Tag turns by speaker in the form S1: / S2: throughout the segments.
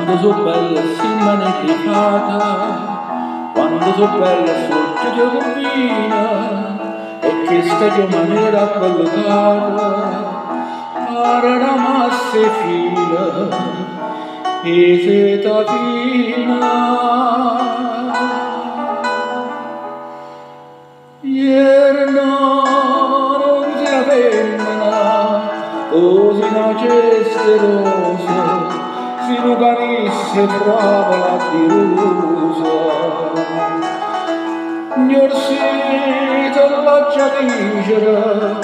S1: Quando so bella e simmaneticata, quando so bella e sotto ti combina, e che sta maniera bellocata, pare una massa e fila, e seta fina. Ieri non si la femmina, così una cesterosa, si lucanisse travola di rosa. Gnorsita lascia dicere,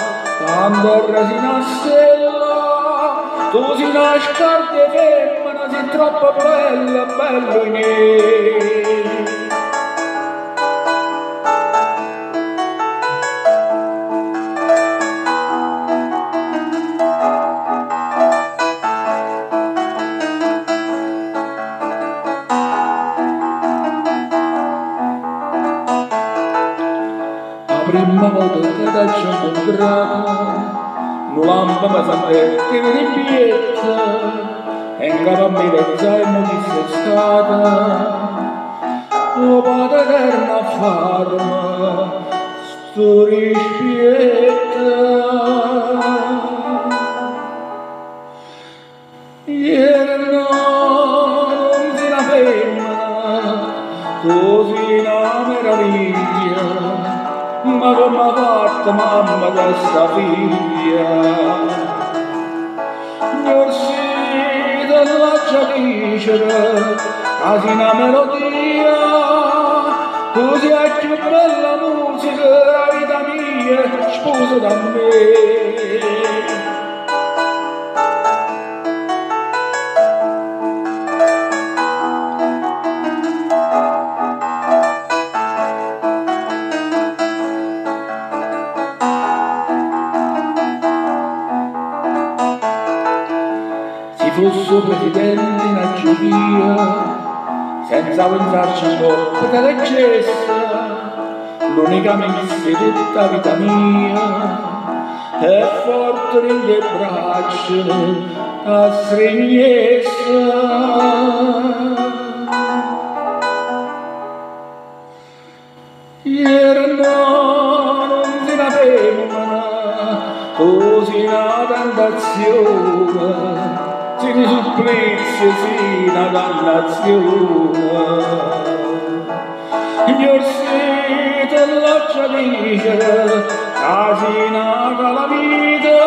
S1: quando resina stella, tu si una scarpe femmina, sei troppo bella, bello in me. Prima volta che ti ho incontrato, non l'ampa sempre che vedi bietta, e in capo a me pensai che sei stata, o padre eterno a farmi sto rispetto. Ieri non si una femmina, così una meraviglia, ma come ha fatto mamma questa figlia? Gnorsita lascia dicere, quasi una melodia, così è più bella musica, la vita mia, sposa da me. Se fosse presidente in giuria, senza pensarci un po' te leggessa, l'unica messa di tutta la vita mia, è forte nelle braccia, a stringessa. Ieri non si una femmina, così una tentazione, si ne supplizio, sì, una dannazione. Gnorsita lascia dicere, quasi nata la vita,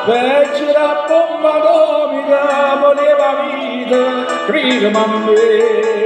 S1: peggio la bomba atomica, voleva vita, credimi a me.